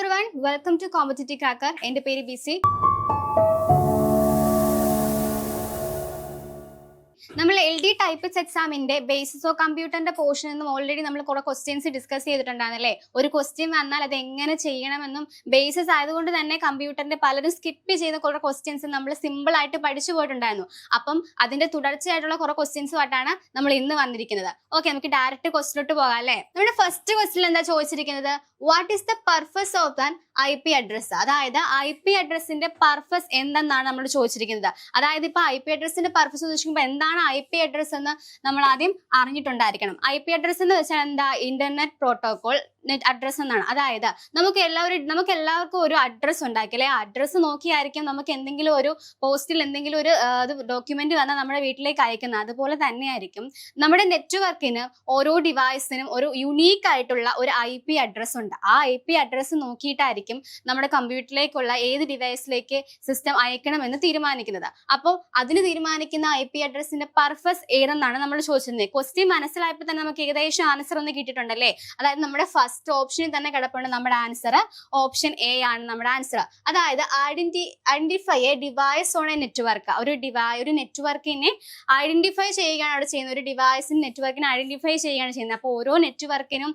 everyone, welcome to Competitive Cracker. എൻ്റെ പേര് BC. നമ്മൾ LD ടൈപ്പിസ്റ്റ് എക്സാമിന്റെ ബേസിസ് ഓഫ് കമ്പ്യൂട്ടറിന്റെ പോർഷനിൽ നിന്നും ഓൾറെഡി നമ്മൾ കുറെ ക്വസ്റ്റ്യൻസ് ഡിസ്കസ് ചെയ്തിട്ടുണ്ടായിരുന്നല്ലേ. ഒരു ക്വസ്റ്റ്യൻ വന്നാൽ അത് എങ്ങനെ ചെയ്യണമെന്നും ബേസിസ് ആയതുകൊണ്ട് തന്നെ കമ്പ്യൂട്ടറിന്റെ പലരും സ്കിപ്പ് ചെയ്ത കുറെ ക്വസ്റ്റ്യൻസ് നമ്മൾ സിമ്പിൾ ആയിട്ട് പഠിച്ചു പോയിട്ടുണ്ടായിരുന്നു. അപ്പം അതിന്റെ തുടർച്ചയായിട്ടുള്ള കുറെ ക്വസ്റ്റ്യൻസുമായിട്ടാണ് നമ്മൾ ഇന്ന് വന്നിരിക്കുന്നത്. ഓക്കെ, നമുക്ക് ഡയറക്റ്റ് ക്വസ്റ്റിലോട്ട് പോകാം അല്ലേ. നമ്മുടെ ഫസ്റ്റ് ക്വസ്റ്റ്യൻ എന്താ ചോദിച്ചിരിക്കുന്നത്, what is the purpose of an IP address? അതായത് IP അഡ്രസ്സിന്റെ പർപ്പസ് എന്തെന്നാണ് നമ്മൾ ചോദിച്ചിരിക്കുന്നത്. അതായത് ഇപ്പൊ IP അഡ്രസ്സിന്റെ പർപ്പസ് ചോദിക്കുമ്പോൾ എന്താണ് IP അഡ്രസ് എന്ന് നമ്മൾ ആദ്യം അറിഞ്ഞിട്ടുണ്ടായിരിക്കണം. IP അഡ്രസ് എന്ന് വെച്ചാൽ എന്താ, ഇന്റർനെറ്റ് പ്രോട്ടോകോൾ നെറ്റ് അഡ്രസ് എന്നാണ്. അതായത് നമുക്ക് എല്ലാവർക്കും ഒരു അഡ്രസ് ഉണ്ടാക്കില്ലേ. ആ അഡ്രസ് നോക്കിയായിരിക്കും നമുക്ക് എന്തെങ്കിലും ഒരു പോസ്റ്റിൽ എന്തെങ്കിലും ഒരു ഡോക്യുമെന്റ് വന്നാൽ നമ്മുടെ വീട്ടിലേക്ക് അയക്കുന്നത്. അതുപോലെ തന്നെയായിരിക്കും നമ്മുടെ നെറ്റ്വർക്കിന് ഓരോ ഡിവൈസിനും ഒരു യുണീക്ക് ആയിട്ടുള്ള ഒരു IP അഡ്രസ് ഉണ്ട്. ആ IP അഡ്രസ് നോക്കിയിട്ടായിരിക്കും നമ്മുടെ കമ്പ്യൂട്ടറിലേക്കുള്ള ഏത് ഡിവൈസിലേക്ക് സിസ്റ്റം അയക്കണമെന്ന് തീരുമാനിക്കുന്നത്. അപ്പോൾ അതിന് തീരുമാനിക്കുന്ന IP അഡ്രസ്സിന്റെ പർപ്പസ് ഏതെന്നാണ് നമ്മൾ ചോദിച്ചിരുന്നത്. ക്വസ്റ്റ്യൻ മനസ്സിലായപ്പോൾ തന്നെ നമുക്ക് ഏകദേശം ആൻസർ ഒന്ന് കിട്ടിയിട്ടുണ്ടല്ലേ. അതായത് നമ്മുടെ ഫസ്റ്റ് ഓപ്ഷനിൽ തന്നെ കിടപ്പുണ്ട് നമ്മുടെ ആൻസർ. ഓപ്ഷൻ A ആണ് നമ്മുടെ ആൻസർ. അതായത് identify A device on a network. ഒരു നെറ്റ്വർക്കിനെ ഐഡന്റിഫൈ ചെയ്യുകയാണ് അവിടെ ചെയ്യുന്നത്. ഒരു ഡിവൈസിന് നെറ്റ്വർക്കിനെ ഐഡന്റിഫൈ ചെയ്യുകയാണ് ചെയ്യുന്നത്. അപ്പോൾ ഓരോ നെറ്റ്വർക്കിനും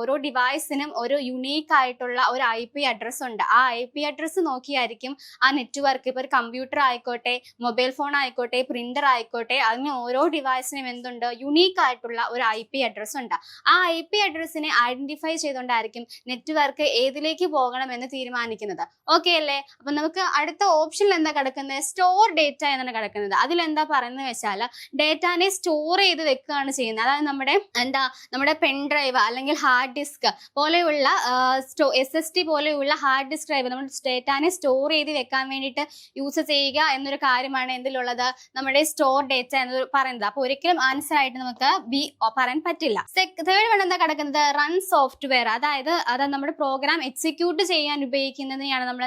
ഓരോ ഡിവൈസിനും ഒരു യുണീക്ക് ആയിട്ടുള്ള ഒരു IP അഡ്രസ് ഉണ്ട്. ആ IP അഡ്രസ് നോക്കിയായിരിക്കും ആ നെറ്റ്വർക്ക്, ഇപ്പൊ ഒരു കമ്പ്യൂട്ടർ ആയിക്കോട്ടെ, മൊബൈൽ ഫോൺ ആയിക്കോട്ടെ, പ്രിന്റർ ആയിക്കോട്ടെ, അതിന് ഓരോ ഡിവൈസിനും എന്തുണ്ട്, യുണീക്ക് ആയിട്ടുള്ള ഒരു IP അഡ്രസ് ഉണ്ട്. ആ IP അഡ്രസ്സിനെ ഐഡന്റിഫൈ ചെയ്തുകൊണ്ടായിരിക്കും നെറ്റ്വർക്ക് ഏതിലേക്ക് പോകണമെന്ന് തീരുമാനിക്കുന്നത്. ഓക്കെ അല്ലേ. അപ്പൊ നമുക്ക് അടുത്ത ഓപ്ഷനിൽ എന്താ കിടക്കുന്നത്, സ്റ്റോർ ഡേറ്റ എന്നാണ് കിടക്കുന്നത്. അതിലെന്താ പറയുന്നത് വെച്ചാൽ ഡേറ്റാനെ സ്റ്റോർ ചെയ്ത് വെക്കുകയാണ് ചെയ്യുന്നത്. അതായത് നമ്മുടെ പെൻ ഡ്രൈവ് അല്ലെങ്കിൽ ഹാർഡ് ഡിസ്ക് പോലെയുള്ള SSD പോലെയുള്ള ഹാർഡ് ഡിസ്ക് ഡ്രൈവ് നമ്മൾ ഡേറ്റാനെ സ്റ്റോർ ചെയ്ത് വെക്കാൻ വേണ്ടിയിട്ട് യൂസ് ചെയ്യുക എന്നൊരു കാര്യമാണ് എന്തിലുള്ളത്, നമ്മുടെ സ്റ്റോർ ഡേറ്റ എന്ന് പറയുന്നത്. അപ്പൊ ഒരിക്കലും ആൻസർ ആയിട്ട് നമുക്ക് ബി പറയാൻ പറ്റില്ല. തേർഡ് വൺ എന്താ കിടക്കുന്നത്, റൺ സോഫ്റ്റ്വെയർ. അതായത് നമ്മുടെ പ്രോഗ്രാം എക്സിക്യൂട്ട് ചെയ്യാൻ ഉപയോഗിക്കുന്നതിനെയാണ് നമ്മൾ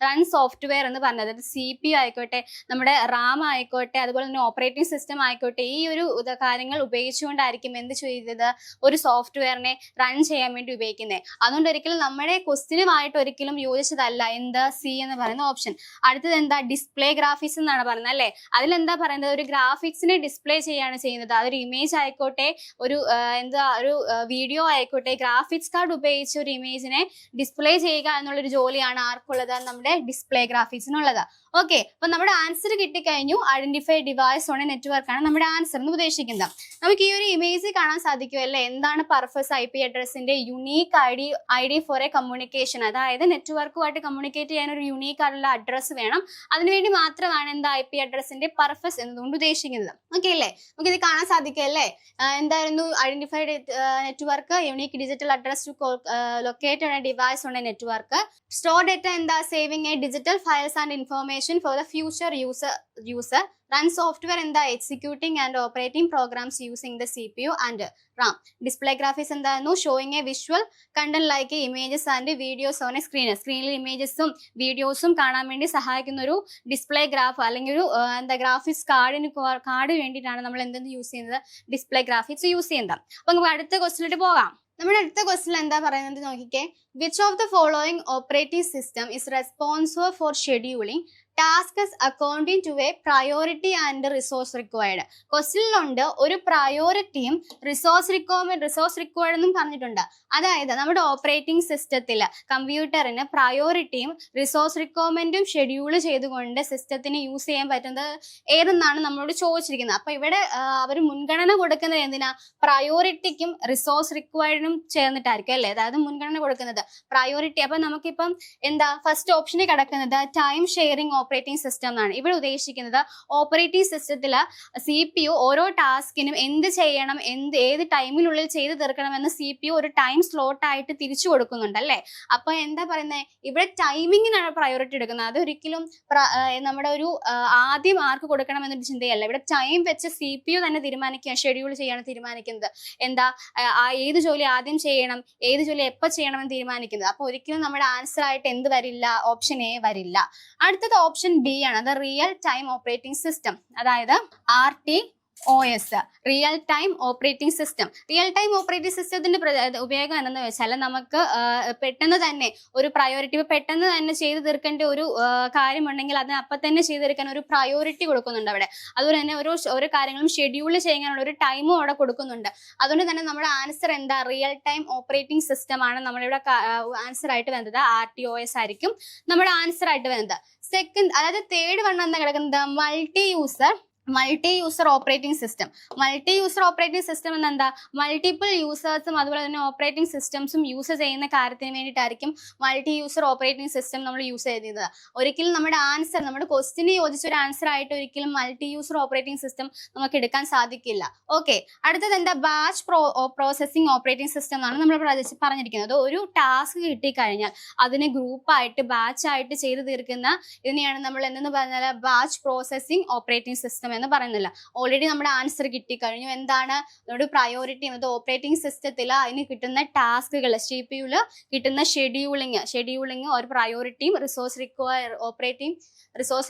റൺ സോഫ്റ്റ്വെയർ എന്ന് പറഞ്ഞത്. CPU ആയിക്കോട്ടെ, നമ്മുടെ RAM ആയിക്കോട്ടെ, അതുപോലെ തന്നെ ഓപ്പറേറ്റിംഗ് സിസ്റ്റം ആയിക്കോട്ടെ, ഈ ഒരു കാര്യങ്ങൾ ഉപയോഗിച്ചുകൊണ്ടായിരിക്കും എന്ത് ചെയ്തത്, ഒരു സോഫ്റ്റ്വെയറിനെ റൺ ചെയ്യാൻ വേണ്ടി ഉപയോഗിക്കുന്നത്. അതുകൊണ്ട് ഒരിക്കലും നമ്മുടെ ക്വസ്റ്റ്യനുമായിട്ട് ഒരിക്കലും യോജിച്ചതല്ല C എന്ന് പറയുന്ന ഓപ്ഷൻ. അടുത്തത് എന്താ, ഡിസ്പ്ലേ ഗ്രാഫിക്സ് എന്നാണ് പറയുന്നത് അല്ലെ. അതിലെന്താ പറയുന്നത്, ഒരു ഗ്രാഫിക്സിനെ ഡിസ്പ്ലേ ചെയ്യാണ് ചെയ്യുന്നത്. അതൊരു ഇമേജ് ആയിക്കോട്ടെ, ഒരു വീഡിയോ ആയിക്കോട്ടെ, ഗ്രാഫിക്സ് കാർഡ് ഉപയോഗിച്ച് ഒരു ഇമേജിനെ ഡിസ്പ്ലേ ചെയ്യുക എന്നുള്ളൊരു ജോലിയാണ് ആർക്കുള്ളത്, നമ്മുടെ ഡിസ്പ്ലേ ഗ്രാഫിക്സിനുള്ളത്. ഓക്കെ, അപ്പൊ നമ്മുടെ ആൻസർ കിട്ടിക്കഴിഞ്ഞു. Identify device on a network ആണ് നമ്മുടെ ആൻസർ എന്ന് ഉദ്ദേശിക്കുന്നത്. നമുക്ക് ഈ ഒരു ഇമേജ് കാണാൻ സാധിക്കും അല്ലെ. എന്താണ് പർപ്പസ് IP അഡ്രസ്സിന്റെ, unique ID for a communication. അതായത് നെറ്റ്വർക്കുമായിട്ട് കമ്മ്യൂണിക്കേറ്റ് ചെയ്യാൻ ഒരു യുണീക്ക് ആയിട്ടുള്ള അഡ്രസ്സ് വേണം. അതിനുവേണ്ടി മാത്രമാണ് IP അഡ്രസ്സിന്റെ പർപ്പസ് എന്നതുകൊണ്ട് ഉദ്ദേശിക്കുന്നത്. ഓക്കെ അല്ലേ, നമുക്ക് ഇത് കാണാൻ സാധിക്കും അല്ലേ. എന്തായിരുന്നു, identified network, unique digital address to locate on a device on a network. Store data എന്താ, saving a digital files and information for the future user. Run software എന്താ, executing and operating programs using the CPU and RAM. Display graphics എന്തായിരുന്നു, showing a visual content like images and videos on a സ്ക്രീനിൽ ഇമേജസും വീഡിയോസും കാണാൻ വേണ്ടി സഹായിക്കുന്ന ഒരു display graph അല്ലെങ്കിൽ ഒരു ഗ്രാഫിക്സ് കാർഡ് വേണ്ടിയിട്ടാണ് നമ്മൾ എന്തെന്ന് യൂസ് ചെയ്യുന്നത്, ഡിസ്പ്ലേ ഗ്രാഫിക്സ് യൂസ് ചെയ്യുന്നത്. അപ്പൊ നമുക്ക് അടുത്ത ക്വസ്റ്റിലോട്ട് പോകാം. നമ്മുടെ അടുത്ത ക്വസ്റ്റ്യൻ എന്താ പറയുന്നത് നോക്കിക്കേ, which of the following operating system is responsible for scheduling task according to a priority and resource required. ക്വസ്റ്റ്യനിലുണ്ട് ഒരു പ്രയോറിറ്റിയും റിസോഴ്സ് റിക്വയർഡ് എന്നും പറഞ്ഞിട്ടുണ്ട്. അതായത് നമ്മുടെ ഓപ്പറേറ്റിംഗ് സിസ്റ്റത്തിൽ കമ്പ്യൂട്ടറിന് പ്രയോറിറ്റിയും റിസോഴ്സ് റിക്വയർമെന്റും ഷെഡ്യൂൾ ചെയ്തുകൊണ്ട് സിസ്റ്റത്തിന് യൂസ് ചെയ്യാൻ പറ്റുന്നത് ഏതെന്നാണ് നമ്മളോട് ചോദിച്ചിരിക്കുന്നത്. അപ്പൊ ഇവിടെ അവർ മുൻഗണന കൊടുക്കുന്നത് എന്തിനാ, പ്രയോറിറ്റിക്കും റിസോഴ്സ് റിക്വയർഡിനും ചേർന്നിട്ടായിരിക്കും അല്ലേ. അതായത് മുൻഗണന കൊടുക്കുന്നത് പ്രയോറിറ്റി. അപ്പൊ നമുക്കിപ്പം ഫസ്റ്റ് ഓപ്ഷനിൽ കിടക്കുന്നത് ടൈം ഷെയറിംഗ് ഓപ്പറേറ്റിംഗ് സിസ്റ്റം എന്നാണ്. ഇവിടെ ഉദ്ദേശിക്കുന്നത് ഓപ്പറേറ്റിംഗ് സിസ്റ്റത്തിൽ CPU ഓരോ ടാസ്കിനും എന്ത് ചെയ്യണം, ഏത് ടൈമിനുള്ളിൽ ചെയ്ത് തീർക്കണമെന്ന് CPU ഒരു ടൈം സ്ലോട്ട് ആയിട്ട് തിരിച്ചു കൊടുക്കുന്നുണ്ട് അല്ലേ. അപ്പൊ എന്താ പറയുന്നത്, ഇവിടെ ടൈമിങ്ങിനാണ് പ്രയോറിറ്റി എടുക്കുന്നത്. അതൊരിക്കലും നമ്മുടെ ഒരു ആദ്യം ആർക്ക് കൊടുക്കണം എന്നൊരു ചിന്തയല്ല. ഇവിടെ ടൈം വെച്ച് CPU തന്നെ തീരുമാനിക്കുക, ഷെഡ്യൂൾ ചെയ്യാണ് തീരുമാനിക്കുന്നത്. ഏത് ജോലി ആദ്യം ചെയ്യണം, ഏത് ജോലി എപ്പോൾ ചെയ്യണമെന്ന് തീരുമാനിക്കുന്നത്. അപ്പൊ ഒരിക്കലും നമ്മുടെ ആൻസർ ആയിട്ട് എന്ത് വരില്ല, ഓപ്ഷൻ A വരില്ല. അടുത്തത് ഓപ്ഷൻ B ആണ്, അത് റിയൽ ടൈം ഓപ്പറേറ്റിംഗ് സിസ്റ്റം. അതായത് RT OS, real time operating system. Real time operating സിസ്റ്റത്തിന്റെ ഉപയോഗം എന്താണെന്ന് വെച്ചാൽ നമുക്ക് പെട്ടെന്ന് തന്നെ ഒരു പ്രയോറിറ്റി, പെട്ടെന്ന് തന്നെ ചെയ്തു തീർക്കേണ്ട ഒരു കാര്യമുണ്ടെങ്കിൽ അതിന് അപ്പം തന്നെ ചെയ്തു തീർക്കാൻ ഒരു പ്രയോറിറ്റി കൊടുക്കുന്നുണ്ട് അവിടെ. അതുപോലെ തന്നെ ഓരോ കാര്യങ്ങളും ഷെഡ്യൂൾ ചെയ്യാനുള്ള ഒരു ടൈമും അവിടെ കൊടുക്കുന്നുണ്ട്. അതുകൊണ്ട് തന്നെ നമ്മുടെ ആൻസർ എന്താ? റിയൽ ടൈം ഓപ്പറേറ്റിംഗ് സിസ്റ്റം ആണ് നമ്മളിവിടെ ആൻസർ ആയിട്ട് വരുന്നത്. RTOS ആയിരിക്കും നമ്മുടെ ആൻസർ ആയിട്ട് വരുന്നത്. സെക്കൻഡ്, അതായത് തേർഡ് വൺ എന്താ കിടക്കുന്നത്? Multi user operating system. Multi user operating system എന്നെന്താ? മൾട്ടിപ്പിൾ യൂസേഴ്സും അതുപോലെ തന്നെ ഓപ്പറേറ്റിംഗ് സിസ്റ്റംസും യൂസ് ചെയ്യുന്ന കാര്യത്തിന് വേണ്ടിയിട്ടായിരിക്കും മൾട്ടി യൂസർ ഓപ്പറേറ്റിംഗ് സിസ്റ്റം നമ്മൾ യൂസ് ചെയ്യുന്നത്. ഒരിക്കലും നമ്മുടെ ആൻസർ, നമ്മുടെ ക്വസ്റ്റിന് യോജിച്ച ഒരു ആൻസർ ആയിട്ട് ഒരിക്കലും മൾട്ടി യൂസർ ഓപ്പറേറ്റിംഗ് സിസ്റ്റം നമുക്ക് എടുക്കാൻ സാധിക്കില്ല. ഓക്കെ, അടുത്തത് എന്താ? ബാച്ച് പ്രോസസ്സിംഗ് ഓപ്പറേറ്റിംഗ് സിസ്റ്റം എന്നാണ് നമ്മൾ പറഞ്ഞിരിക്കുന്നത്. ഒരു ടാസ്ക് കിട്ടിക്കഴിഞ്ഞാൽ അതിനെ ഗ്രൂപ്പായിട്ട് ബാച്ചായിട്ട് ചെയ്ത് തീർക്കുന്ന ഇതിനെയാണ് നമ്മൾ എന്തെന്ന് പറഞ്ഞാൽ ബാച്ച് പ്രോസസ്സിംഗ് ഓപ്പറേറ്റിംഗ് സിസ്റ്റം എന്ന് പറയുന്നില്ല. ഓൾറെഡി നമ്മുടെ ആൻസർ കിട്ടിക്കഴിഞ്ഞു. എന്താണ് നമ്മുടെ പ്രയോറിറ്റി? അത് ഓപ്പറേറ്റിംഗ് സിസ്റ്റത്തിൽ അതിന് കിട്ടുന്ന ടാസ്കുകൾ, CPU-ല് കിട്ടുന്ന ഷെഡ്യൂളിങ് ഒരു പ്രയോറിറ്റിയും റിസോഴ്സ്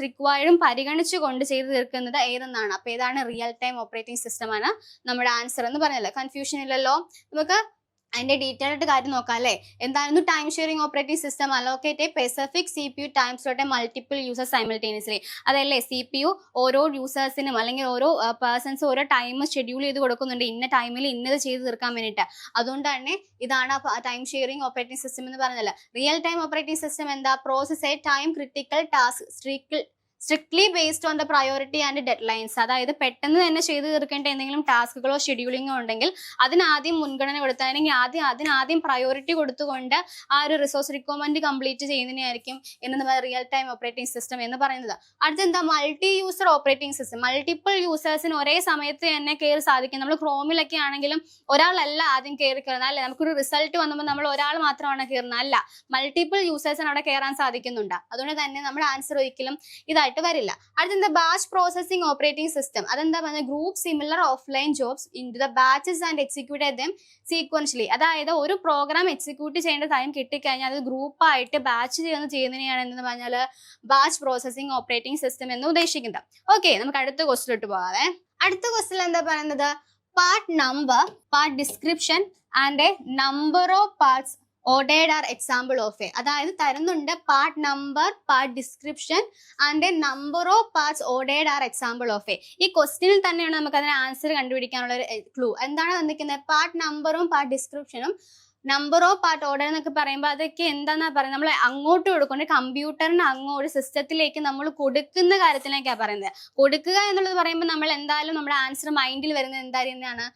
റിക്വയർഡും പരിഗണിച്ചുകൊണ്ട് ചെയ്തു തീർക്കുന്നത് ഏതെന്നാണ്. അപ്പൊ ഏതാണ്? റിയൽ ടൈം ഓപ്പറേറ്റിംഗ് സിസ്റ്റം ആണ് നമ്മുടെ ആൻസർ എന്ന് പറഞ്ഞല്ലോ. കൺഫ്യൂഷൻ ഇല്ലല്ലോ. നമുക്ക് അതിന്റെ ഡീറ്റെയിൽ ആയിട്ട് കാര്യം നോക്കാം അല്ലേ. എന്തായിരുന്നു? Time sharing operating system allocate A specific CPU time slot multiple users simultaneously. അതല്ലേ CPU ഓരോ യൂസേഴ്സിനും അല്ലെങ്കിൽ ഓരോ പേഴ്സൺസും ഓരോ ടൈം ഷെഡ്യൂൾ ചെയ്ത് കൊടുക്കുന്നുണ്ട്, ഇന്ന ടൈമിൽ ഇന്നത് ചെയ്ത് തീർക്കാൻ വേണ്ടിയിട്ട്. അതുകൊണ്ട് തന്നെ ഇതാണ് ടൈം ഷെയറിംഗ് ഓപ്പറേറ്റിംഗ് സിസ്റ്റം എന്ന് പറഞ്ഞത്. റിയൽ ടൈം ഓപ്പറേറ്റിംഗ് സിസ്റ്റം എന്താ? Process A time critical task strictly based on the priority and dead lines. അതായത് പെട്ടെന്ന് തന്നെ ചെയ്തു തീർക്കേണ്ട എന്തെങ്കിലും ടാസ്കുകളോ ഷെഡ്യൂളിങ്ങോ ഉണ്ടെങ്കിൽ അതിനാദ്യം മുൻഗണന കൊടുത്ത്, അല്ലെങ്കിൽ അതിനാദ്യം പ്രയോറിറ്റി കൊടുത്തുകൊണ്ട് ആ ഒരു റിസോഴ്സ് റിക്വയർമെന്റ് കംപ്ലീറ്റ് ചെയ്യുന്നതിനായിരിക്കും എന്ന് റിയൽ ടൈം ഓപ്പറേറ്റിംഗ് സിസ്റ്റം എന്ന് പറയുന്നത്. അടുത്തെന്താ? Multi user operating system. Multiple യൂസേഴ്സിന് ഒരേ സമയത്ത് തന്നെ കയറി സാധിക്കും. നമ്മൾ ക്രോമിലൊക്കെ ആണെങ്കിലും ഒരാളല്ല ആദ്യം കയറുന്നത് അല്ലേ. നമുക്കൊരു റിസൾട്ട് വന്നപ്പോൾ നമ്മൾ ഒരാൾ മാത്രമാണ് കയറുന്നത്, അല്ല, മൾട്ടിപ്പിൾ യൂസേഴ്സിന് അവിടെ കയറാൻ സാധിക്കുന്നുണ്ട്. അതുകൊണ്ട് തന്നെ നമ്മുടെ ആൻസർ ഒരിക്കലും ഇതായിട്ട് വരില്ല. അടുത്ത ബാച്ച് പ്രോസസിംഗ് ഓപ്പറേറ്റിംഗ് സിസ്റ്റം. അതെന്താ പറഞ്ഞാൽ group similar offline jobs into the batches and execute them sequentially. അതായത് ഒരു പ്രോഗ്രാം എക്സിക്യൂട്ട് ചെയ്യേണ്ട ടൈം കിട്ടിക്കഴിഞ്ഞാൽ അത് ഗ്രൂപ്പായിട്ട് ബാച്ച് ചെയ്യുന്നതിനെയാണ് എന്ന് പറഞ്ഞാൽ ബാച്ച് പ്രോസസിംഗ് ഓപ്പറേറ്റിംഗ് സിസ്റ്റം എന്ന് ഉദ്ദേശിക്കുന്നത്. ഓക്കെ, നമുക്ക് അടുത്ത ക്വസ്റ്റിലോട്ട് പോകാവേ. അടുത്ത ക്വസ്റ്റിൽ എന്താ പറയുന്നത്? Part number, part description and a number of parts ordered are example of a. അതായത് തരുന്നുണ്ട് part number, part description and a number of parts ordered are example of a. ഈ ക്വസ്റ്റ്യനിൽ തന്നെയാണ് നമുക്ക് അതിന് ആൻസർ കണ്ടുപിടിക്കാനുള്ള ഒരു ക്ലൂ. എന്താണ് തന്നിരിക്കുന്നത്? പാർട്ട് നമ്പറും പാർട്ട് ഡിസ്ക്രിപ്ഷനും നമ്പർ ഓഫ് പാർട്ട് ഓർഡർ എന്നൊക്കെ പറയുമ്പോൾ അതൊക്കെ എന്താന്നാ പറയുന്നത്? നമ്മൾ അങ്ങോട്ട് കൊടുക്കുന്നത് കമ്പ്യൂട്ടറിന് അങ്ങോട്ട് സിസ്റ്റത്തിലേക്ക് നമ്മൾ കൊടുക്കുന്ന കാര്യത്തിലേക്കാണ് പറയുന്നത്. കൊടുക്കുക എന്നുള്ളത് പറയുമ്പോൾ നമ്മൾ എന്തായാലും നമ്മുടെ ആൻസർ മൈൻഡിൽ വരുന്നത് എന്തായിരുന്നാണ്?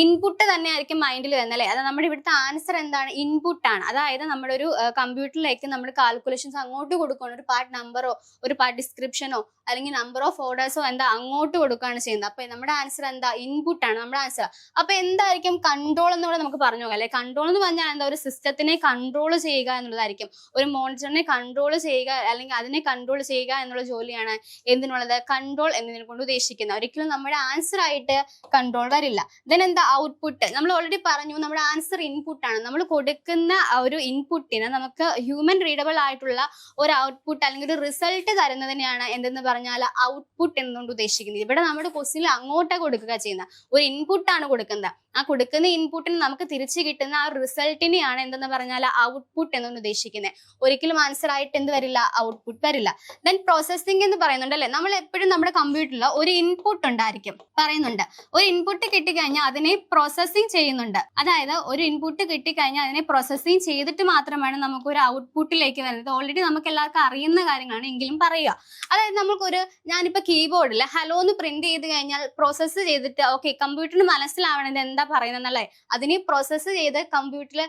ഇൻപുട്ട് തന്നെ ആയിരിക്കും മൈൻഡിൽ വരുന്നത് അല്ലേ. അത് നമ്മുടെ ഇവിടുത്തെ ആൻസർ എന്താണ്? ഇൻപുട്ട് ആണ്. അതായത് നമ്മുടെ ഒരു കമ്പ്യൂട്ടറിലേക്ക് നമ്മൾ കാൽക്കുലേഷൻസ് അങ്ങോട്ട് കൊടുക്കുകയാണ്. ഒരു പാർട്ട് നമ്പറോ ഒരു പാർട്ട് ഡിസ്ക്രിപ്ഷനോ അല്ലെങ്കിൽ നമ്പർ ഓഫ് ഓർഡേഴ്സോ എന്താ അങ്ങോട്ട് കൊടുക്കുകയാണ് ചെയ്യുന്നത്. അപ്പൊ നമ്മുടെ ആൻസർ എന്താ? ഇൻപുട്ട് ആണ് നമ്മുടെ ആൻസർ. അപ്പൊ എന്തായിരിക്കും കൺട്രോൾ എന്നൂടെ നമുക്ക് പറഞ്ഞു പോകാം അല്ലെ. കൺട്രോൾ എന്ന് പറഞ്ഞാൽ എന്താ? ഒരു സിസ്റ്റത്തിനെ കൺട്രോൾ ചെയ്യുക എന്നുള്ളതായിരിക്കും. ഒരു മോണിറ്ററിനെ കൺട്രോൾ ചെയ്യുക അല്ലെങ്കിൽ അതിനെ കൺട്രോൾ ചെയ്യുക എന്നുള്ള ജോലിയാണ് എന്തിനുള്ളത്? കൺട്രോൾ എന്നതിനെ കൊണ്ട് ഉദ്ദേശിക്കുന്നത്. ഒരിക്കലും നമ്മുടെ ആൻസർ ആയിട്ട് കൺട്രോൾ വരില്ല. ദെൻ എന്താ? ഔട്ട്പുട്ട്. നമ്മൾ ഓൾറെഡി പറഞ്ഞു നമ്മുടെ ആൻസർ ഇൻപുട്ട് ആണ്. നമ്മൾ കൊടുക്കുന്ന ഒരു ഇൻപുട്ടിന് നമുക്ക് ഹ്യൂമൻ റീഡബിൾ ആയിട്ടുള്ള ഒരു ഔട്ട്പുട്ട് അല്ലെങ്കിൽ ഒരു റിസൾട്ട് തരുന്നതിനെയാണ് എന്തെന്ന് പറഞ്ഞാൽ ഔട്ട്പുട്ട് എന്നുകൊണ്ട് ഉദ്ദേശിക്കുന്നത്. ഇവിടെ നമ്മുടെ ക്വസ്റ്റ്യനിൽ അങ്ങോട്ട് കൊടുക്കുക ചെയ്യുന്ന ഒരു ഇൻപുട്ട് ആണ് കൊടുക്കുന്നത്. ആ കൊടുക്കുന്ന ഇൻപുട്ടിന് നമുക്ക് തിരിച്ചു കിട്ടുന്ന ആ റിസൾട്ടിനെയാണ് എന്തെന്ന് പറഞ്ഞാൽ ഔട്ട്പുട്ട് എന്നുകൊണ്ട് ഉദ്ദേശിക്കുന്നത്. ഒരിക്കലും ആൻസർ ആയിട്ട് എന്ത് വരില്ല? ഔട്ട്പുട്ട് വരില്ല. ദെൻ പ്രോസസ്സിംഗ് എന്ന് പറയുന്നുണ്ട് അല്ലെ. നമ്മൾ എപ്പോഴും നമ്മുടെ കമ്പ്യൂട്ടറിൽ ഒരു ഇൻപുട്ട് ഉണ്ടായിരിക്കും പറയുന്നുണ്ട്. ഒരു ഇൻപുട്ട് കിട്ടിക്കഴിഞ്ഞാൽ അതിനെ പ്രോസസ്സിംഗ് ചെയ്യുന്നുണ്ട്. അതായത് ഒരു ഇൻപുട്ട് കിട്ടിക്കഴിഞ്ഞാൽ അതിനെ പ്രോസസ്സിംഗ് ചെയ്തിട്ട് മാത്രമാണ് നമുക്ക് ഒരു ഔട്ട്പുട്ടിലേക്ക് വരുന്നത്. ഓൾറെഡി നമുക്ക് എല്ലാവർക്കും അറിയുന്ന കാര്യങ്ങളാണ്, എങ്കിലും പറയുക. അതായത് നമുക്കൊരു ഞാനിപ്പോ കീബോർഡിൽ ഹലോ എന്ന് പ്രിന്റ് ചെയ്ത് കഴിഞ്ഞാൽ പ്രോസസ്സ് ചെയ്തിട്ട് ഓക്കെ കമ്പ്യൂട്ടറിന് മനസ്സിലാവണത് എന്താ പറയുന്നല്ലേ. അതിനെ പ്രോസസ്സ് ചെയ്ത് കമ്പ്യൂട്ടറിൽ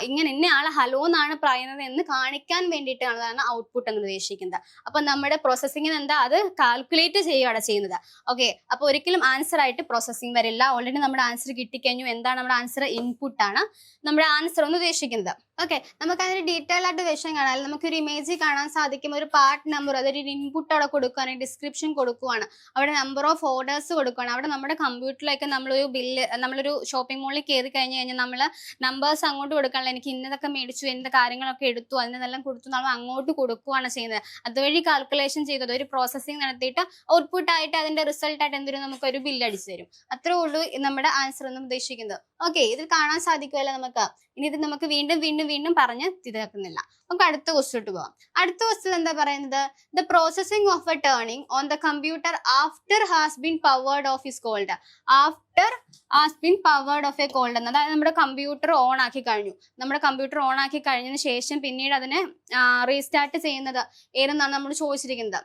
ഇങ്ങനെ ഇന്ന ആള് ഹലോ എന്നാണ് പറയുന്നത് എന്ന് കാണിക്കാൻ വേണ്ടിയിട്ടാണ് ഔട്ട്പുട്ട് എന്ന് ഉദ്ദേശിക്കുന്നത്. അപ്പൊ നമ്മുടെ പ്രോസസ്സിംഗിന് എന്താ? അത് കാൽക്കുലേറ്റ് ചെയ്യുകയാണ് ചെയ്യുന്നത്. ഓക്കെ, അപ്പൊ ഒരിക്കലും ആൻസർ ആയിട്ട് പ്രോസസ്സിംഗ് വരില്ല. ഓൾറെഡി നമ്മുടെ ആൻസർ കിട്ടിക്കഴിഞ്ഞു. എന്താണ് നമ്മുടെ ആൻസർ? ഇൻപുട്ട് ആണ് നമ്മുടെ ആൻസർ എന്ന് ഉദ്ദേശിക്കുന്നത്. ഓക്കെ, നമുക്ക് അതിന് ഡീറ്റെയിൽ ആയിട്ട് വിഷയം കാണാൻ നമുക്കൊരു ഇമേജ് കാണാൻ സാധിക്കും. ഒരു പാർട്ട് നമ്പർ, അതൊരു ഇൻപുട്ട് അവിടെ കൊടുക്കുകയാണ്, ഡിസ്ക്രിപ്ഷൻ കൊടുക്കുകയാണ്, അവിടെ നമ്പർ ഓഫ് ഓർഡേഴ്സ് കൊടുക്കുകയാണ്. അവിടെ നമ്മുടെ കമ്പ്യൂട്ടറിലേക്ക് നമ്മളൊരു ബില്ല്, നമ്മളൊരു ഷോപ്പിംഗ് മോളിൽ കയറി കഴിഞ്ഞ് കഴിഞ്ഞാൽ നമ്മൾ നമ്പേഴ്സ് അങ്ങോട്ട് കൊടുക്കാനുള്ള, എനിക്ക് ഇന്നതൊക്കെ മേടിച്ചു, എന്ത് കാര്യങ്ങളൊക്കെ എടുത്തു, അതിനെല്ലാം കൊടുത്തു നമ്മൾ അങ്ങോട്ട് കൊടുക്കുകയാണ് ചെയ്യുന്നത്. അതുവഴി കാൽക്കുലേഷൻ ചെയ്തത് ഒരു പ്രോസസ്സിംഗ് നടത്തിയിട്ട് ഔട്ട്പുട്ട് ആയിട്ട് അതിന്റെ റിസൾട്ട് ആയിട്ട് എന്തൊരു നമുക്കൊരു ബില്ല് അടിച്ചു തരും. അത്രേ ഉള്ളൂ നമ്മുടെ ആൻസർ എന്ന് ഉദ്ദേശിക്കുന്നത്. ഓക്കെ, ഇതിൽ കാണാൻ സാധിക്കുമല്ലോ നമുക്ക്. ഇനി ഇത് നമുക്ക് വീണ്ടും വീണ്ടും വീണ്ടും പറഞ്ഞ് തീർക്കുന്നില്ല. നമുക്ക് അടുത്ത ക്വസ്റ്റ്യൻ പോവാം. അടുത്ത ക്വസ്റ്റ്യൻ എന്താ പറയുന്നത്? The processing of a turning on the computer after has been powered off is called. After has been powered off a called എന്ന്, അതായത് നമ്മുടെ കമ്പ്യൂട്ടർ ഓൺ ആക്കി കഴിഞ്ഞു. നമ്മുടെ കമ്പ്യൂട്ടർ ഓൺ ആക്കി കഴിഞ്ഞതിന് ശേഷം പിന്നീട് അതിനെ റീസ്റ്റാർട്ട് ചെയ്യുന്നത് ഏതെന്നാണ് നമ്മൾ ചോദിച്ചിരിക്കുന്നത്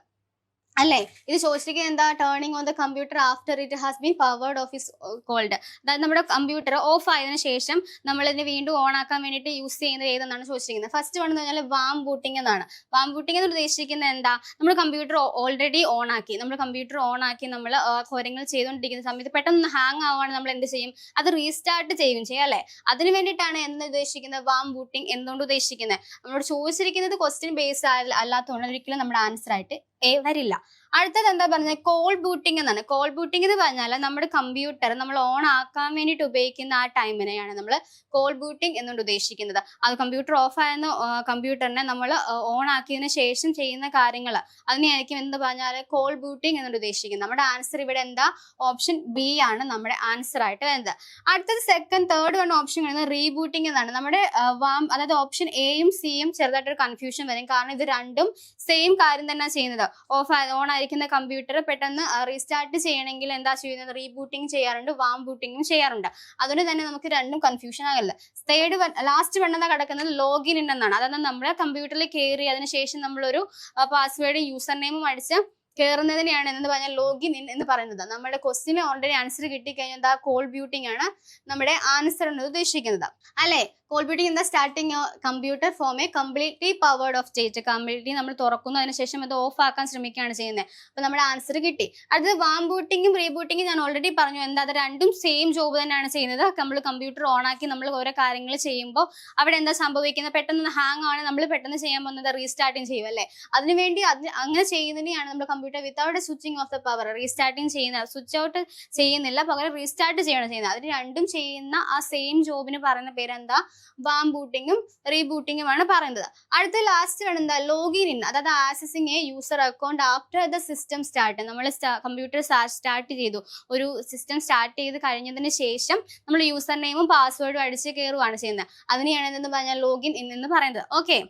അല്ലേ? ഇത് ചോദിച്ചിരിക്കുന്നത് എന്താ? Turning on the computer after it has been powered off is called. അതായത് നമ്മുടെ കമ്പ്യൂട്ടർ ഓഫ് ആയതിനു ശേഷം നമ്മൾ ഇതിനെ വീണ്ടും ഓൺ ആക്കാൻ വേണ്ടിയിട്ട് യൂസ് ചെയ്യുന്നത് ഏതെന്നാണ് ചോദിച്ചിരിക്കുന്നത്. ഫസ്റ്റ് വൺ എന്ന് പറഞ്ഞാൽ വാം ബൂട്ടിംഗ് എന്നാണ്. വാം ബൂട്ടിംഗ് എന്ന് ഉദ്ദേശിക്കുന്നത് എന്താ? നമ്മൾ കമ്പ്യൂട്ടർ ഓൾറെഡി ഓൺ ആക്കി, നമ്മൾ കമ്പ്യൂട്ടർ ഓൺ ആക്കി നമ്മൾ കാര്യങ്ങൾ ചെയ്തുകൊണ്ടിരിക്കുന്ന സമയത്ത് പെട്ടെന്ന് ഹാങ് ആവുകയാണെങ്കിൽ നമ്മൾ എന്ത് ചെയ്യും? അത് റീസ്റ്റാർട്ട് ചെയ്യും അല്ലേ? അതിന് വേണ്ടിയിട്ടാണ് എന്ന് ഉദ്ദേശിക്കുന്നത് വാം ബൂട്ടിംഗ് എന്തുകൊണ്ട് ഉദ്ദേശിക്കുന്നത്. നമ്മളോട് ചോദിച്ചിരിക്കുന്നത് ക്വസ്റ്റ്യൻ ബേസ്ഡ് അല്ലാത്തതുകൊണ്ട് ഒരിക്കലും നമ്മുടെ ആൻസർ ആയിട്ട് വരില്ല. അടുത്തത് എന്താ പറഞ്ഞത്? കോൾ ബൂട്ടിംഗ് എന്നാണ്. കോൾ ബൂട്ടിംഗ് എന്ന് പറഞ്ഞാൽ നമ്മുടെ കമ്പ്യൂട്ടർ നമ്മൾ ഓൺ ആക്കാൻ വേണ്ടിയിട്ട് ഉപയോഗിക്കുന്ന ആ ടൈമിനെയാണ് നമ്മൾ കോൾ ബൂട്ടിംഗ് എന്നുകൊണ്ട് ഉദ്ദേശിക്കുന്നത്. അത് കമ്പ്യൂട്ടർ ഓഫ് ആയിരുന്ന കമ്പ്യൂട്ടറിനെ നമ്മൾ ഓൺ ആക്കിയതിന് ശേഷം ചെയ്യുന്ന കാര്യങ്ങൾ അതിനെയായിരിക്കും എന്ന് പറഞ്ഞാൽ കോൾ ബൂട്ടിംഗ് എന്നുകൊണ്ട് ഉദ്ദേശിക്കുന്നത്. നമ്മുടെ ആൻസർ ഇവിടെ എന്താ? ഓപ്ഷൻ ബി ആണ് നമ്മുടെ ആൻസർ ആയിട്ട് വരുന്നത്. അടുത്തത് സെക്കൻഡ് തേർഡ് വൺ ഓപ്ഷൻ വരുന്നത് റീബൂട്ടിംഗ് എന്നാണ്. നമ്മുടെ അതായത് ഓപ്ഷൻ എയും സിയും ചെറുതായിട്ടൊരു കൺഫ്യൂഷൻ വരും. കാരണം ഇത് രണ്ടും സെയിം കാര്യം തന്നെ ചെയ്യുന്നത്. ഓൺ ആയിരിക്കുന്ന കമ്പ്യൂട്ടർ പെട്ടെന്ന് റീസ്റ്റാർട്ട് ചെയ്യണമെങ്കിൽ എന്താ ചെയ്യുന്നത്? റീബൂട്ടിംഗ് ചെയ്യാറുണ്ട്, വാം ബൂട്ടിംഗും ചെയ്യാറുണ്ട്. അതുകൊണ്ട് തന്നെ നമുക്ക് രണ്ടും കൺഫ്യൂഷൻ ആകില്ല. ലാസ്റ്റ് വൺ എന്താ കിടക്കുന്നത്? ലോഗിൻ ഇൻ എന്നാണ്. അതായത് നമ്മുടെ കമ്പ്യൂട്ടറിൽ കയറി അതിനുശേഷം നമ്മളൊരു പാസ്വേഡ് യൂസർ നെയിമും അടിച്ച് കയറുന്നതിനെയാണ് എന്ന് പറഞ്ഞാൽ ലോഗിൻ ഇൻ എന്ന് പറയുന്നത്. നമ്മുടെ ക്വസ്റ്റിന് ഓൾറെഡി ആൻസർ കിട്ടിക്കഴിഞ്ഞാൽ എന്താ? കോൾ ബൂട്ടിംഗ് ആണ് നമ്മുടെ ആൻസർ എന്ന് ഉദ്ദേശിക്കുന്നത് അല്ലെ? കോൾ ബൂട്ടിംഗ് എന്താ? Starting computer form A completely powered of state. Completely നമ്മൾ തുറക്കുന്നു, അതിനുശേഷം അത് ഓഫ് ആക്കാൻ ശ്രമിക്കുകയാണ് ചെയ്യുന്നത്. അപ്പൊ നമ്മുടെ ആൻസർ കിട്ടി. അടുത്തത് വാം ബൂട്ടിങ്ങും റീബൂട്ടിങ്ങും ഞാൻ ഓൾറെഡി പറഞ്ഞു എന്താ? അത് രണ്ടും സെയിം ജോബ് തന്നെയാണ് ചെയ്യുന്നത്. നമ്മൾ കമ്പ്യൂട്ടർ ഓൺ ആക്കി നമ്മൾ ഓരോ കാര്യങ്ങൾ ചെയ്യുമ്പോൾ അവിടെ എന്താ സംഭവിക്കുന്നത്? പെട്ടെന്ന് ഹാങ് ആണ്, നമ്മൾ പെട്ടെന്ന് ചെയ്യാൻ പോകുന്നത് റീസ്റ്റാർട്ടിങ് ചെയ്യും അല്ലേ? അതിനുവേണ്ടി അങ്ങനെ ചെയ്യുന്നതിനെയാണ് നമ്മൾ computer without switching of the power restarting ചെയ്യുന്നത്. സ്വിച്ച് ഔട്ട് ചെയ്യുന്നില്ല, പകരം റീസ്റ്റാർട്ട് ചെയ്യണം ചെയ്യുന്നത്. അതിന് രണ്ടും ചെയ്യുന്ന ആ സെയിം ജോബിന് പറയുന്ന പേരെന്താ? വാം ബൂട്ടിങ്ങും റീബൂട്ടിങ്ങുമാണ് പറയുന്നത്. അടുത്ത ലാസ്റ്റ് ആണ് എന്താ? Login in. അതായത് accessing a user account after the system start. നമ്മൾ കമ്പ്യൂട്ടർ സ്റ്റാർട്ട് ചെയ്തു, ഒരു സിസ്റ്റം സ്റ്റാർട്ട് ചെയ്ത് കഴിഞ്ഞതിന് ശേഷം നമ്മൾ യൂസർ നെയിമും പാസ്വേഡും അടിച്ച് കയറുകയാണ് ചെയ്യുന്നത്. അതിനെയാണ് എന്തെന്ന് പറഞ്ഞാൽ ലോഗിൻ ഇൻ എന്ന് പറയുന്നത്. ഓക്കെ,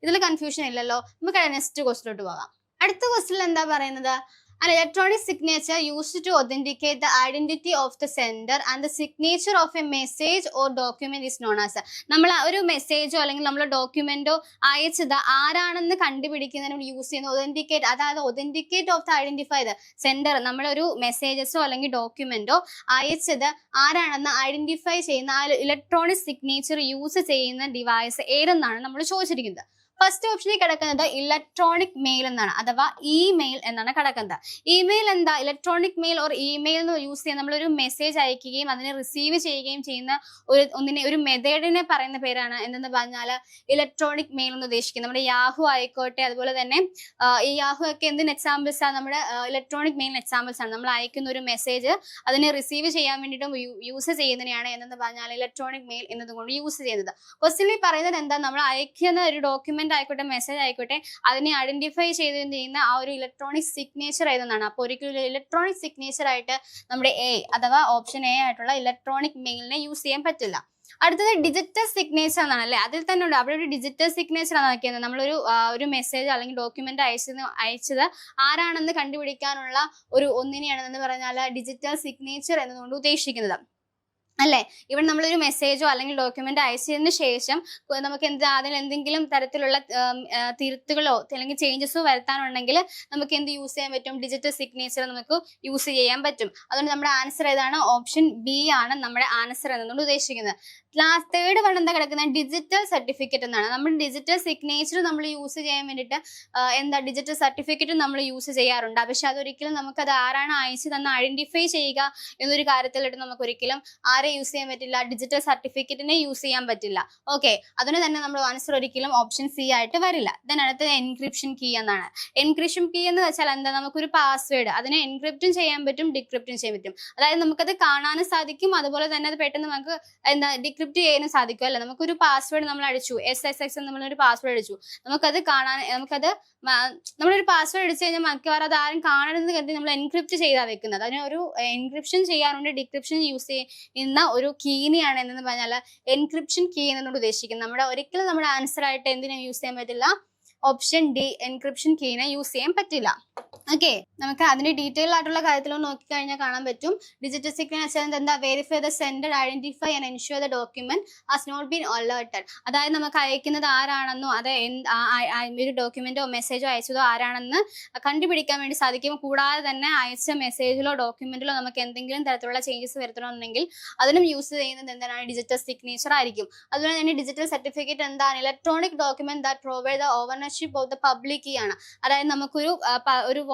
ഇതിൽ കൺഫ്യൂഷൻ ഇല്ലല്ലോ. നമുക്ക് നെക്സ്റ്റ് ക്വസ്റ്റിലോട്ട് പോകാം. അടുത്ത ക്വസ്റ്റിൽ എന്താ പറയുന്നത്? An electronic signature used to authenticate the identity of the sender and the signature of a message or document is known as. നമ്മൾ ഒരു മെസ്സേജോ അല്ലെങ്കിൽ നമ്മൾ ഡോക്യുമെന്റോ അയച്ചത് ആരാണെന്ന് കണ്ടുപിടിക്കുന്നതിന് യൂസ് ചെയ്യുന്ന ഒതന്റിക്കേറ്റ്, അതായത് authenticate of the identify the sender. നമ്മളൊരു മെസ്സേജസോ അല്ലെങ്കിൽ ഡോക്യുമെന്റോ അയച്ചത് ആരാണെന്ന് ഐഡന്റിഫൈ ചെയ്യുന്ന ആ ഇലക്ട്രോണിക് സിഗ്നേച്ചർ യൂസ് ചെയ്യുന്ന ഡിവൈസ് ഏതെന്നാണ് നമ്മൾ ചോദിച്ചിരിക്കുന്നത്. ഫസ്റ്റ് ഓപ്ഷനിൽ കിടക്കുന്നത് ഇലക്ട്രോണിക് മെയിൽ എന്നാണ്, അഥവാ ഇമെയിൽ എന്നാണ് കിടക്കുന്നത്. ഇമെയിൽ എന്താ? ഇലക്ട്രോണിക് മെയിൽ ഓർ ഇമെയിൽ എന്ന് യൂസ് ചെയ്യാൻ നമ്മളൊരു മെസ്സേജ് അയക്കുകയും അതിനെ റിസീവ് ചെയ്യുകയും ചെയ്യുന്ന ഒരു മെത്തേഡിനെ പറയുന്ന പേരാണ് എന്തെന്ന് പറഞ്ഞാൽ ഇലക്ട്രോണിക് മെയിൽ എന്ന് ഉദ്ദേശിക്കുന്നത്. നമ്മുടെ യാഹു ആയിക്കോട്ടെ, അതുപോലെ തന്നെ ഈ യാഹു ഒക്കെ എന്തിന് എക്സാമ്പിൾസ് ആണ്? നമ്മുടെ ഇലക്ട്രോണിക് മെയിൽ എക്സാമ്പിൾസ് ആണ്. നമ്മൾ അയക്കുന്ന ഒരു മെസ്സേജ് അതിനെ റിസീവ് ചെയ്യാൻ വേണ്ടിയിട്ടും യൂസ് ചെയ്യുന്നതിനെയാണ് എന്തെന്ന് പറഞ്ഞാൽ ഇലക്ട്രോണിക് മെയിൽ എന്നതുകൊണ്ട് യൂസ് ചെയ്യുന്നത്. ക്വസ്റ്റ്യനിൽ പറയുന്നത് എന്താ? നമ്മൾ അയക്കുന്ന ഒരു ഡോക്യുമെന്റ് ആയിക്കോട്ടെ, മെസ്സേജ് ആയിക്കോട്ടെ, അതിനെ ഐഡന്റിഫൈ ചെയ്യുന്ന ആ ഒരു ഇലക്ട്രോണിക് സിഗ്നേച്ചർ ഏതെന്നാണ്. അപ്പോൾ ഒരിക്കലും ഇലക്ട്രോണിക് സിഗ്നേച്ചർ ആയിട്ട് നമ്മുടെ എ അഥവാ ഓപ്ഷൻ എ ആയിട്ടുള്ള ഇലക്ട്രോണിക് മെയിലിനെ യൂസ് ചെയ്യാൻ പറ്റില്ല. അടുത്തത് ഡിജിറ്റൽ സിഗ്നേച്ചർ എന്നാണ് അല്ലെ? അതിൽ തന്നെ ഉണ്ട് അവിടെ ഒരു ഡിജിറ്റൽ സിഗ്നേച്ചർ ആണ് നോക്കിയത്. നമ്മളൊരു മെസ്സേജ് അല്ലെങ്കിൽ ഡോക്യുമെന്റ് അയച്ചത് ആരാണെന്ന് കണ്ടുപിടിക്കാനുള്ള ഒന്നിനെയാണ് എന്ന് പറഞ്ഞാൽ ഡിജിറ്റൽ സിഗ്നേച്ചർ എന്നതുകൊണ്ട് ഉദ്ദേശിക്കുന്നത് അല്ലെ? ഇവിടെ നമ്മളൊരു മെസ്സേജോ അല്ലെങ്കിൽ ഡോക്യുമെന്റ് അയച്ചതിന് ശേഷം നമുക്ക് അതിൽ എന്തെങ്കിലും തരത്തിലുള്ള തിരുത്തുകളോ അല്ലെങ്കിൽ ചേഞ്ചസോ വരുത്താനുണ്ടെങ്കിൽ നമുക്ക് എന്ത് യൂസ് ചെയ്യാൻ പറ്റും? ഡിജിറ്റൽ സിഗ്നേച്ചർ നമുക്ക് യൂസ് ചെയ്യാൻ പറ്റും. അതുകൊണ്ട് നമ്മുടെ ആൻസർ ഏതാണ്? ഓപ്ഷൻ ബി ആണ് നമ്മുടെ ആൻസർ എന്നതുകൊണ്ട് ഉദ്ദേശിക്കുന്നത്. തേർഡ് വൺ എന്താ കിടക്കുന്നത്? ഡിജിറ്റൽ സർട്ടിഫിക്കറ്റ് എന്നാണ്. നമ്മൾ ഡിജിറ്റൽ സിഗ്നേച്ചർ നമ്മൾ യൂസ് ചെയ്യാൻ വേണ്ടിയിട്ട് എന്താ ഡിജിറ്റൽ സർട്ടിഫിക്കറ്റ് നമ്മൾ യൂസ് ചെയ്യാറുണ്ട്. പക്ഷെ അതൊരിക്കലും നമുക്കത് ആരാണ് അയച്ചതെന്ന് ഐഡന്റിഫൈ ചെയ്യുക എന്നൊരു കാര്യത്തിലിട്ട് നമുക്ക് ഒരിക്കലും ആരെ ആരെ യൂസ് ചെയ്യാൻ പറ്റില്ല, ഡിജിറ്റൽ സർട്ടിഫിക്കറ്റിനെ യൂസ് ചെയ്യാൻ പറ്റില്ല. ഓക്കെ, അതിന് തന്നെ നമ്മൾ ആൻസർ ഒരിക്കലും ഓപ്ഷൻ സി ആയിട്ട് വരില്ല. ദെൻ അടുത്തത് എൻക്രിപ്ഷൻ കീ എന്നാണ്. എൻക്രിപ്ഷൻ കീ എന്ന് വെച്ചാൽ എന്താ, നമുക്കൊരു പാസ്വേഡ് അതിനെ എൻക്രിപ്റ്റും ചെയ്യാൻ പറ്റും, ഡിക്രിപ്റ്റും ചെയ്യാൻ പറ്റും. അതായത് നമുക്കത് കാണാനും സാധിക്കും, അതുപോലെ തന്നെ അത് പെട്ടെന്ന് നമുക്ക് എന്താ ഡിക്രിപ്റ്റ് ചെയ്യാനും സാധിക്കും അല്ലെ. നമുക്കൊരു പാസ്വേഡ് നമ്മൾ അടിച്ചു, SSX നമ്മളൊരു പാസ്വേഡ് അടിച്ചു, നമുക്കത് കാണാൻ നമ്മളൊരു പാസ്വേഡ് അടിച്ചു കഴിഞ്ഞാൽ മിക്കവാറും അത് ആരും കാണരുതെന്ന് കരുതി നമ്മൾ എൻക്രിപ്റ്റ് ചെയ്താ വെക്കുന്നത്. അതിന് ഒരു എൻക്രിപ്ഷൻ ചെയ്യാറുണ്ട്, ഡിക്രിപ്ഷൻ യൂസ് ചെയ്യുന്ന ഒരു കീനെയാണ് എന്ന് പറഞ്ഞാൽ എൻക്രിപ്ഷൻ കീ എന്നോട് ഉദ്ദേശിക്കുന്നത്. ഒരിക്കലും നമ്മുടെ ആൻസർ ആയിട്ട് എന്തിനും യൂസ് ചെയ്യാൻ പറ്റില്ല, ഓപ്ഷൻ ഡി എൻക്രിപ്ഷൻ കീനെ യൂസ് ചെയ്യാൻ പറ്റില്ല. ഓക്കെ, നമുക്ക് അതിന്റെ ഡീറ്റെയിൽ ആയിട്ടുള്ള കാര്യത്തിലൊന്ന് നോക്കിക്കഴിഞ്ഞാൽ കാണാൻ പറ്റും. ഡിജിറ്റൽ സിഗ്നേച്ചർ എന്താ, verify the sender, identify and ensure the document has not been alerted. അതായത് നമുക്ക് അയക്കുന്നത് ആരാണെന്നോ അത് ഒരു ഡോക്യുമെന്റോ മെസ്സേജോ അയച്ചതോ ആരാണെന്ന് കണ്ടുപിടിക്കാൻ വേണ്ടി സാധിക്കും. കൂടാതെ തന്നെ അയച്ച മെസ്സേജിലോ ഡോക്യുമെന്റിലോ നമുക്ക് എന്തെങ്കിലും തരത്തിലുള്ള ചേഞ്ചസ് വരുത്തണമെന്നുണ്ടെങ്കിൽ അതിനും യൂസ് ചെയ്യുന്നത് എന്താണ്, ഡിജിറ്റൽ സിഗ്നേച്ചർ ആയിരിക്കും. അതുപോലെ തന്നെ ഡിജിറ്റൽ സർട്ടിഫിക്കറ്റ് എന്താണ്, electronic document that provide the ownership of the public key ആണ്. അതായത് നമുക്കൊരു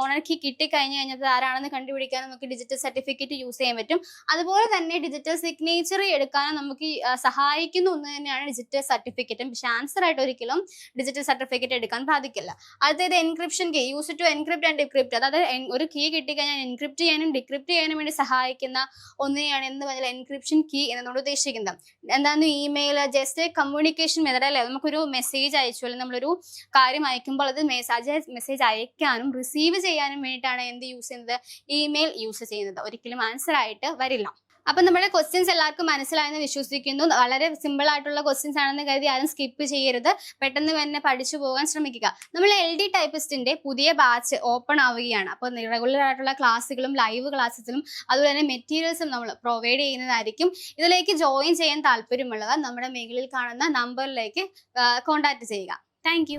ഓണർ കീ കിട്ടിക്കഴിഞ്ഞു കഴിഞ്ഞാൽ ആരാണെന്ന് കണ്ടുപിടിക്കാൻ നമുക്ക് ഡിജിറ്റൽ സർട്ടിഫിക്കറ്റ് യൂസ് ചെയ്യാൻ പറ്റും. അതുപോലെ തന്നെ ഡിജിറ്റൽ സിഗ്നേച്ചർ എടുക്കാനും നമുക്ക് സഹായിക്കുന്ന ഒന്ന് തന്നെയാണ് ഡിജിറ്റൽ സർട്ടിഫിക്കറ്റും. പക്ഷെ ആൻസർ ആയിട്ട് ഒരിക്കലും ഡിജിറ്റൽ സർട്ടിഫിക്കറ്റ് എടുക്കാൻ സാധിക്കില്ല. അടുത്തത് encryption key, use to encrypt and decrypt. അതായത് ഒരു കീ കിട്ടിക്കഴിഞ്ഞാൽ എൻക്രിപ്റ്റ് ചെയ്യാനും ഡിക്രിപ്റ്റ് ചെയ്യാനും വേണ്ടി സഹായിക്കുന്ന ഒന്നിനെയാണ് എന്ന് പറഞ്ഞാൽ എൻക്രിപ്ഷൻ കീ എന്നോട് ഉദ്ദേശിക്കുന്നത്. എന്താന്ന്, ഇമെയിൽ ജസ്റ്റ് കമ്മ്യൂണിക്കേഷൻ മെത്തേഡ് അല്ലേ. നമുക്കൊരു മെസ്സേജ് അയച്ചു അല്ലെങ്കിൽ നമ്മളൊരു കാര്യം അയക്കുമ്പോൾ അത് മെസ്സേജ് അയക്കാനും റിസീവ് ചെയ്യാനും വേണ്ടിയിട്ടാണ് എന്ത് യൂസ് ചെയ്യുന്നത്, ഇമെയിൽ യൂസ് ചെയ്യുന്നത്. ഒരിക്കലും ആൻസർ ആയിട്ട് വരില്ല. അപ്പൊ നമ്മുടെ ക്വസ്റ്റ്യൻസ് എല്ലാവർക്കും മനസ്സിലായെന്ന് വിശ്വസിക്കുന്നു. വളരെ സിമ്പിൾ ആയിട്ടുള്ള ക്വസ്റ്റ്യൻസ് ആണെന്ന് കരുതി ആരും സ്കിപ്പ് ചെയ്യരുത്, പെട്ടെന്ന് തന്നെ പഠിച്ചു പോകാൻ ശ്രമിക്കുക. നമ്മൾ LD ടൈപ്പിസ്റ്റിന്റെ പുതിയ ബാച്ച് ഓപ്പൺ ആവുകയാണ്. അപ്പോൾ റെഗുലർ ആയിട്ടുള്ള ക്ലാസ്സുകളും ലൈവ് ക്ലാസ്സസിലും അതുപോലെ തന്നെ മെറ്റീരിയൽസും നമ്മൾ പ്രൊവൈഡ് ചെയ്യുന്നതായിരിക്കും. ഇതിലേക്ക് ജോയിൻ ചെയ്യാൻ താല്പര്യമുള്ളവർ നമ്മുടെ മേഖലയിൽ കാണുന്ന നമ്പറിലേക്ക് കോൺടാക്ട് ചെയ്യുക. താങ്ക്